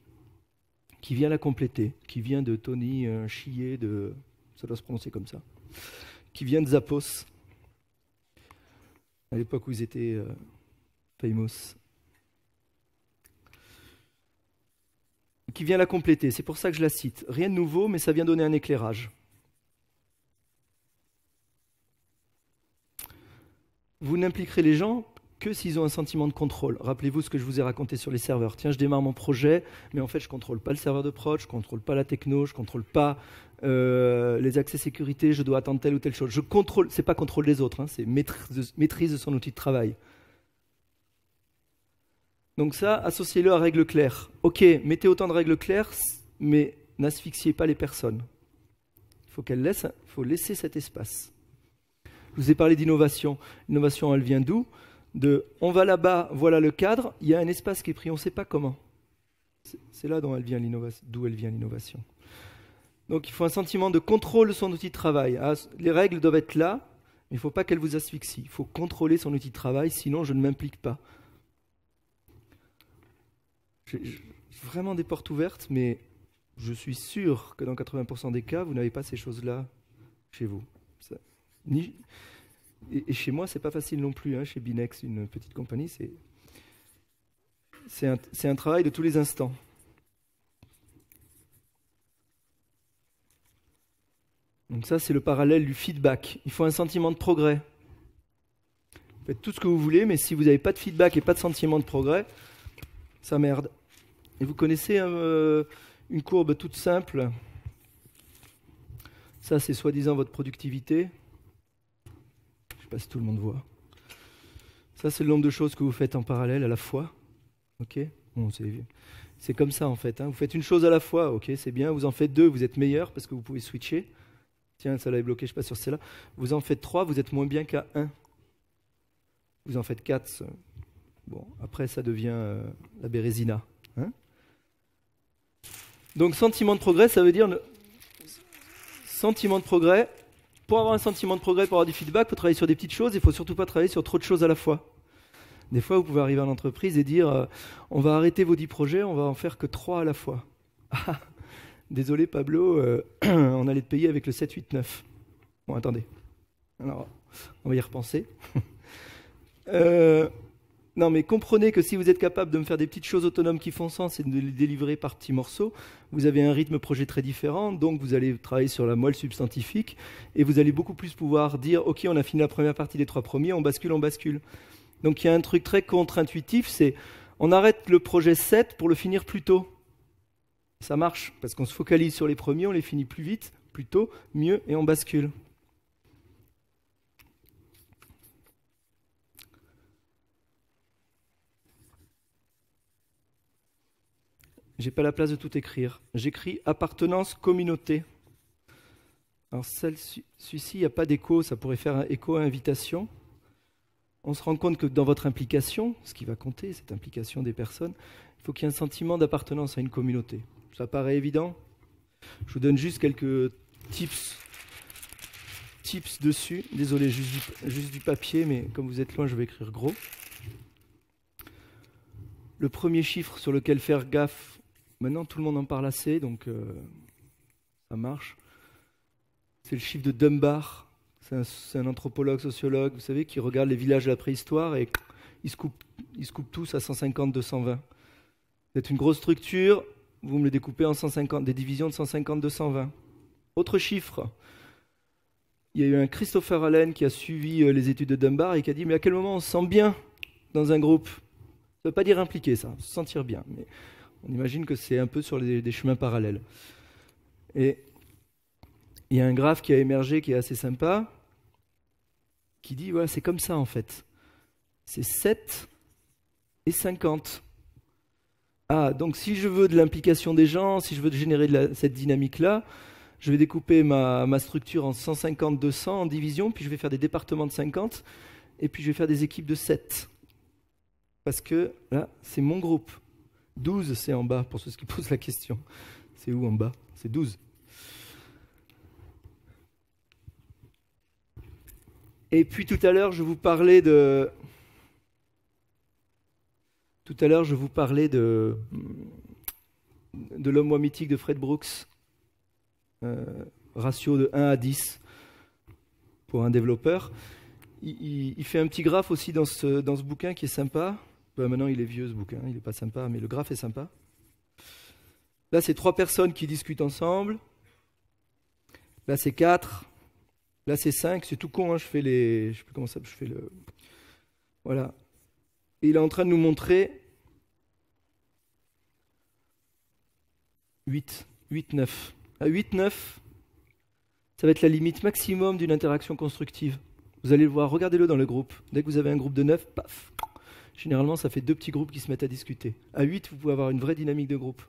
Speaker 1: qui vient la compléter, qui vient de Tony Chier, ça doit se prononcer comme ça, qui vient de Zappos, à l'époque où ils étaient famous, qui vient la compléter. C'est pour ça que je la cite. Rien de nouveau, mais ça vient donner un éclairage. Vous n'impliquerez les gens que s'ils ont un sentiment de contrôle. Rappelez-vous ce que je vous ai raconté sur les serveurs. Tiens, je démarre mon projet, mais en fait, je ne contrôle pas le serveur de prod, je ne contrôle pas la techno, je ne contrôle pas les accès sécurité, je dois attendre telle ou telle chose. Ce n'est pas contrôle des autres, hein, c'est maîtrise de son outil de travail. Donc ça, associez-le à règles claires. Ok, mettez autant de règles claires, mais n'asphyxiez pas les personnes. Il faut laisser cet espace. Je vous ai parlé d'innovation. L'innovation, elle vient d'où ? On va là-bas, voilà le cadre, il y a un espace qui est pris, on ne sait pas comment. C'est là d'où elle vient l'innovation. Donc il faut un sentiment de contrôle de son outil de travail. Les règles doivent être là, mais il ne faut pas qu'elles vous asphyxient. Il faut contrôler son outil de travail, sinon je ne m'implique pas. J'ai vraiment des portes ouvertes, mais je suis sûr que dans 80% des cas, vous n'avez pas ces choses-là chez vous. Et chez moi, c'est pas facile non plus. Hein. Chez Binex, une petite compagnie, c'est un travail de tous les instants. Donc ça, c'est le parallèle du feedback. Il faut un sentiment de progrès. Vous faites tout ce que vous voulez, mais si vous n'avez pas de feedback et pas de sentiment de progrès, ça merde. Et vous connaissez une courbe toute simple. Ça, c'est soi-disant votre productivité. Je ne sais pas si tout le monde voit. Ça, c'est le nombre de choses que vous faites en parallèle à la fois. Ok, bon, c'est comme ça en fait. Hein. Vous faites une chose à la fois, ok, c'est bien. Vous en faites 2, vous êtes meilleur parce que vous pouvez switcher. Tiens, ça l'avait bloqué, je ne suis pas sûr que c'est là. Vous en faites 3, vous êtes moins bien qu'à 1. Vous en faites 4. Bon, après, ça devient la bérésina. Hein. Donc sentiment de progrès, ça veut dire sentiment de progrès. Pour avoir un sentiment de progrès, pour avoir du feedback, il faut travailler sur des petites choses, il ne faut surtout pas travailler sur trop de choses à la fois. Des fois, vous pouvez arriver en entreprise et dire on va arrêter vos 10 projets, on va en faire que 3 à la fois. Ah, désolé Pablo, on allait te payer avec le 7, 8, 9. Bon, attendez. Alors, on va y repenser. Non, mais comprenez que si vous êtes capable de me faire des petites choses autonomes qui font sens et de les délivrer par petits morceaux, vous avez un rythme projet très différent, donc vous allez travailler sur la moelle substantifique et vous allez beaucoup plus pouvoir dire « Ok, on a fini la première partie des 3 premiers, on bascule, on bascule ». Donc il y a un truc très contre-intuitif, c'est on arrête le projet 7 pour le finir plus tôt. Ça marche, parce qu'on se focalise sur les premiers, on les finit plus vite, plus tôt, mieux, et on bascule. J'ai pas la place de tout écrire. J'écris appartenance communauté. Alors celui-ci, il n'y a pas d'écho, ça pourrait faire un écho à invitation. On se rend compte que dans votre implication, ce qui va compter, cette implication des personnes, il faut qu'il y ait un sentiment d'appartenance à une communauté. Ça paraît évident? Je vous donne juste quelques tips dessus. Désolé, juste du papier, mais comme vous êtes loin, je vais écrire gros. Le premier chiffre sur lequel faire gaffe, maintenant tout le monde en parle assez, donc ça marche. C'est le chiffre de Dunbar. C'est un anthropologue, sociologue, vous savez, qui regarde les villages de la préhistoire et ils se coupent tous à 150, 220. Vous êtes une grosse structure, vous me le découpez en 150, des divisions de 150, 220. Autre chiffre, il y a eu un Christopher Allen qui a suivi les études de Dunbar et qui a dit « Mais à quel moment on se sent bien dans un groupe ?» Ça ne veut pas dire impliqué, ça, se sentir bien. Mais on imagine que c'est un peu sur des chemins parallèles. Et il y a un graphe qui a émergé qui est assez sympa, qui dit, voilà, c'est comme ça en fait. C'est 7 et 50. Ah, donc si je veux de l'implication des gens, si je veux générer cette dynamique-là, je vais découper ma structure en 150-200 en division, puis je vais faire des départements de 50, et puis je vais faire des équipes de 7. Parce que là, c'est mon groupe. 12, c'est en bas, pour ceux qui posent la question. C'est où en bas? C'est 12. Et puis tout à l'heure, je vous parlais de l'homme mythique de Fred Brooks. Ratio de 1 à 10 pour un développeur. Il fait un petit graphe aussi dans ce bouquin qui est sympa. Maintenant, il est vieux ce bouquin, il n'est pas sympa, mais le graphe est sympa. Là, c'est 3 personnes qui discutent ensemble. Là, c'est 4. Là, c'est 5. C'est tout con, hein, je sais plus comment ça, je fais le... Voilà. Et il est en train de nous montrer 8, 9. À 8, 9, ça va être la limite maximum d'une interaction constructive. Vous allez le voir, regardez-le dans le groupe. Dès que vous avez un groupe de 9, paf. Généralement, ça fait 2 petits groupes qui se mettent à discuter. À 8, vous pouvez avoir une vraie dynamique de groupe.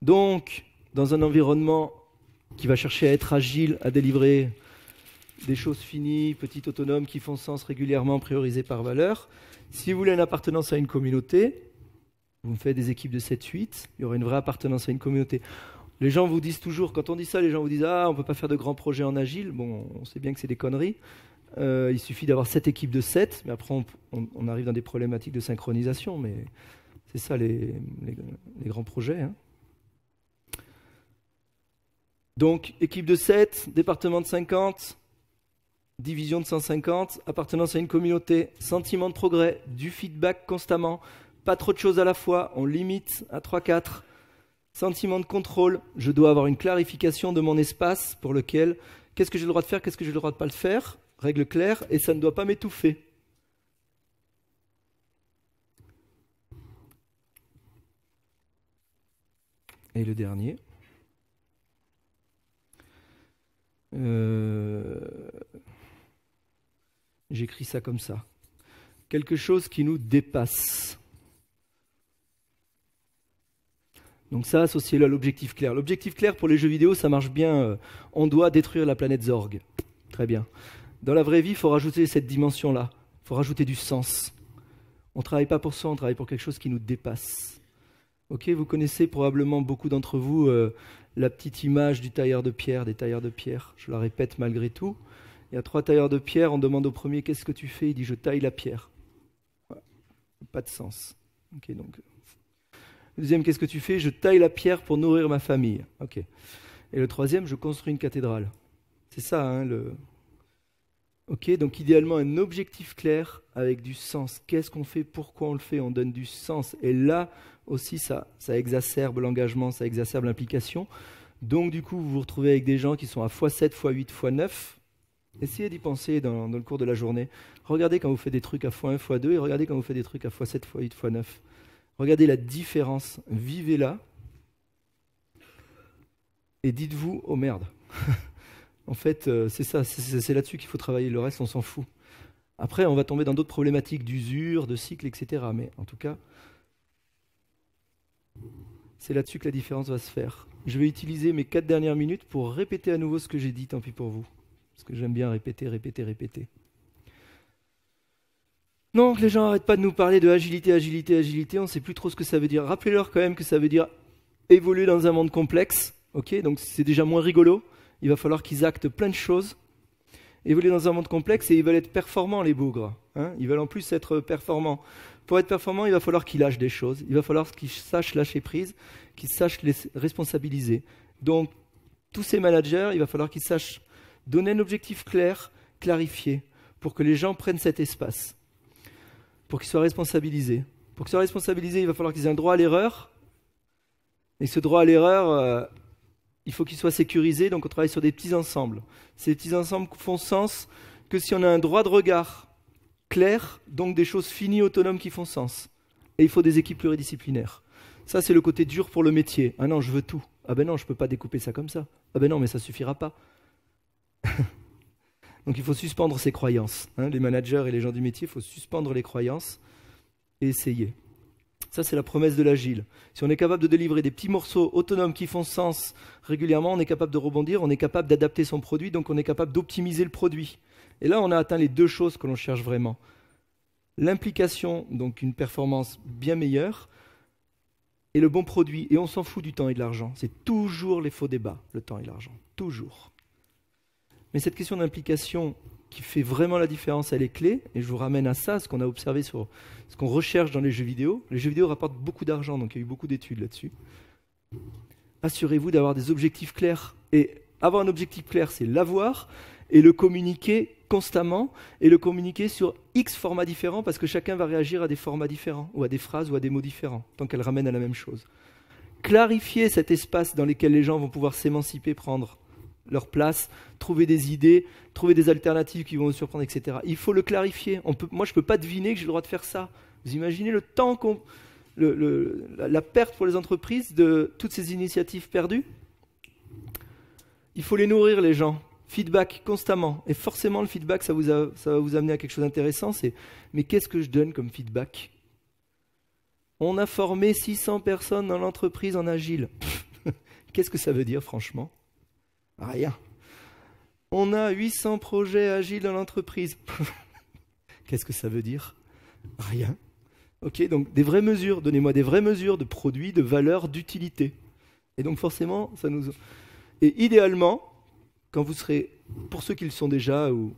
Speaker 1: Donc, dans un environnement qui va chercher à être agile, à délivrer des choses finies, petites, autonomes, qui font sens régulièrement, priorisées par valeur, si vous voulez une appartenance à une communauté, vous me faites des équipes de 7-8, il y aura une vraie appartenance à une communauté. Les gens vous disent toujours, quand on dit ça, les gens vous disent « Ah, on ne peut pas faire de grands projets en agile ». Bon, on sait bien que c'est des conneries. Il suffit d'avoir 7 équipes de 7, mais après on arrive dans des problématiques de synchronisation, mais c'est ça les grands projets. Hein. Donc, équipe de 7, département de 50, division de 150, appartenance à une communauté, sentiment de progrès, du feedback constamment, pas trop de choses à la fois, on limite à 3-4, sentiment de contrôle, je dois avoir une clarification de mon espace pour lequel, qu'est-ce que j'ai le droit de faire, qu'est-ce que j'ai le droit de ne pas le faire, règle claire, et ça ne doit pas m'étouffer. Et le dernier. J'écris ça comme ça. Quelque chose qui nous dépasse. Donc ça, associez-le à l'objectif clair. L'objectif clair pour les jeux vidéo, ça marche bien. On doit détruire la planète Zorg. Très bien. Dans la vraie vie, il faut rajouter cette dimension-là. Il faut rajouter du sens. On ne travaille pas pour ça, on travaille pour quelque chose qui nous dépasse. Ok, vous connaissez probablement, beaucoup d'entre vous, la petite image du tailleur de pierre, des tailleurs de pierre. Je la répète malgré tout. Il y a 3 tailleurs de pierre, on demande au premier qu'est-ce que tu fais, il dit je taille la pierre. Ouais, pas de sens. Ok, donc. Le deuxième, qu'est-ce que tu fais? Je taille la pierre pour nourrir ma famille. Ok. Et le troisième, je construis une cathédrale. C'est ça, hein, le. Ok, donc idéalement un objectif clair avec du sens. Qu'est-ce qu'on fait? Pourquoi on le fait? On donne du sens. Et là aussi, ça exacerbe l'engagement, ça exacerbe l'implication. Donc du coup, vous vous retrouvez avec des gens qui sont à x7, x8, x9. Essayez d'y penser dans le cours de la journée. Regardez quand vous faites des trucs à x1, x2 et regardez quand vous faites des trucs à x7, x8, x9. Regardez la différence. Vivez-la. Et dites-vous, oh merde. En fait, c'est ça, c'est là-dessus qu'il faut travailler. Le reste, on s'en fout. Après, on va tomber dans d'autres problématiques d'usure, de cycle, etc. Mais en tout cas, c'est là-dessus que la différence va se faire. Je vais utiliser mes 4 dernières minutes pour répéter à nouveau ce que j'ai dit, tant pis pour vous. Parce que j'aime bien répéter, répéter, répéter. Non, les gens n'arrêtent pas de nous parler de agilité, agilité, agilité. On ne sait plus trop ce que ça veut dire. Rappelez-leur quand même que ça veut dire évoluer dans un monde complexe. Ok, donc c'est déjà moins rigolo. Il va falloir qu'ils actent plein de choses. Évoluer dans un monde complexe et ils veulent être performants, les bougres. Hein, ils veulent en plus être performants. Pour être performants, il va falloir qu'ils lâchent des choses. Il va falloir qu'ils sachent lâcher prise, qu'ils sachent les responsabiliser. Donc, tous ces managers, il va falloir qu'ils sachent donner un objectif clair, clarifié, pour que les gens prennent cet espace, pour qu'ils soient responsabilisés. Pour qu'ils soient responsabilisés, il va falloir qu'ils aient un droit à l'erreur. Et ce droit à l'erreur, il faut qu'il soit sécurisé, donc on travaille sur des petits ensembles. Ces petits ensembles font sens que si on a un droit de regard clair, donc des choses finies, autonomes qui font sens. Et il faut des équipes pluridisciplinaires. Ça, c'est le côté dur pour le métier. Ah non, je veux tout. Ah ben non, je ne peux pas découper ça comme ça. Ah ben non, mais ça ne suffira pas. Donc il faut suspendre ces croyances. Hein, les managers et les gens du métier, il faut suspendre les croyances et essayer. Ça, c'est la promesse de l'agile. Si on est capable de délivrer des petits morceaux autonomes qui font sens régulièrement, on est capable de rebondir, on est capable d'adapter son produit, donc on est capable d'optimiser le produit. Et là, on a atteint les 2 choses que l'on cherche vraiment. L'implication, donc une performance bien meilleure, et le bon produit. Et on s'en fout du temps et de l'argent. C'est toujours les faux débats, le temps et l'argent. Toujours. Mais cette question d'implication qui fait vraiment la différence, elle est clé. Et je vous ramène à ça, ce qu'on a observé sur ce qu'on recherche dans les jeux vidéo. Les jeux vidéo rapportent beaucoup d'argent, donc il y a eu beaucoup d'études là-dessus. Assurez-vous d'avoir des objectifs clairs. Et avoir un objectif clair, c'est l'avoir et le communiquer constamment et le communiquer sur X formats différents parce que chacun va réagir à des formats différents ou à des phrases ou à des mots différents tant qu'elles ramènent à la même chose. Clarifier cet espace dans lequel les gens vont pouvoir s'émanciper, prendre leur place, trouver des idées, trouver des alternatives qui vont nous surprendre, etc. Il faut le clarifier. Moi, je ne peux pas deviner que j'ai le droit de faire ça. Vous imaginez le temps la perte pour les entreprises de toutes ces initiatives perdues? Il faut les nourrir, les gens. Feedback constamment. Et forcément, le feedback, ça va vous amener à quelque chose d'intéressant. C'est, mais qu'est-ce que je donne comme feedback? On a formé 600 personnes dans l'entreprise en agile. Qu'est-ce que ça veut dire, franchement? Rien. On a 800 projets agiles dans l'entreprise. Qu'est-ce que ça veut dire? Rien. Ok, donc des vraies mesures. Donnez-moi des vraies mesures de produits, de valeur, d'utilité. Et donc forcément, ça nous... Et idéalement, quand vous serez, pour ceux qui le sont déjà, ou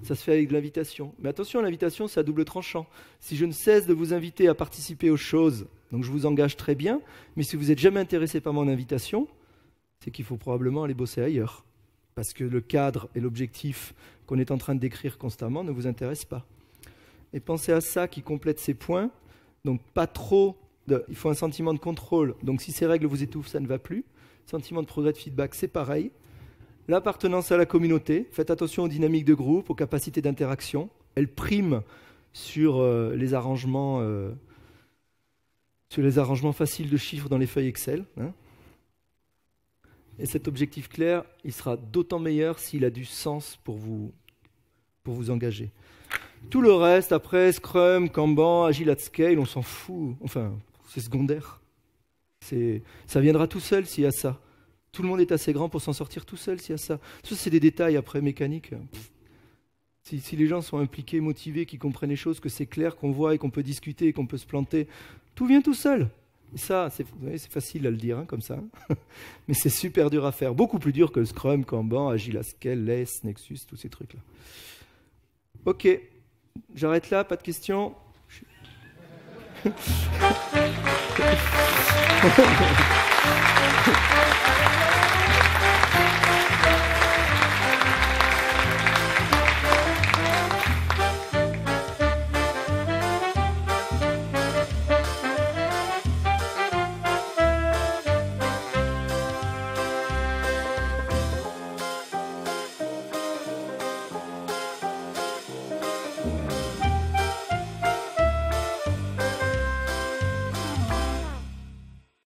Speaker 1: ça se fait avec de l'invitation. Mais attention, l'invitation, c'est à double tranchant. Si je ne cesse de vous inviter à participer aux choses, donc je vous engage très bien, mais si vous n'êtes jamais intéressé par mon invitation, c'est qu'il faut probablement aller bosser ailleurs. Parce que le cadre et l'objectif qu'on est en train de décrire constamment ne vous intéressent pas. Et pensez à ça qui complète ces points. Donc pas trop, il faut un sentiment de contrôle. Donc si ces règles vous étouffent, ça ne va plus. Sentiment de progrès, de feedback, c'est pareil. L'appartenance à la communauté, faites attention aux dynamiques de groupe, aux capacités d'interaction. Elles priment sur les arrangements faciles de chiffres dans les feuilles Excel. Hein. Et cet objectif clair, il sera d'autant meilleur s'il a du sens pour vous engager. Tout le reste, après, Scrum, Kanban, Agile at Scale, on s'en fout. Enfin, c'est secondaire. Ça viendra tout seul s'il y a ça. Tout le monde est assez grand pour s'en sortir tout seul s'il y a ça. Ça, c'est des détails après mécaniques. Si les gens sont impliqués, motivés, qu'ils comprennent les choses, que c'est clair, qu'on voit et qu'on peut discuter et qu'on peut se planter, tout vient tout seul. Et ça, vous voyez, c'est facile à le dire, hein, comme ça. Mais c'est super dur à faire. Beaucoup plus dur que Scrum, Kanban, Agile Haskell, LESS, Nexus, tous ces trucs-là. Ok, j'arrête là, pas de questions.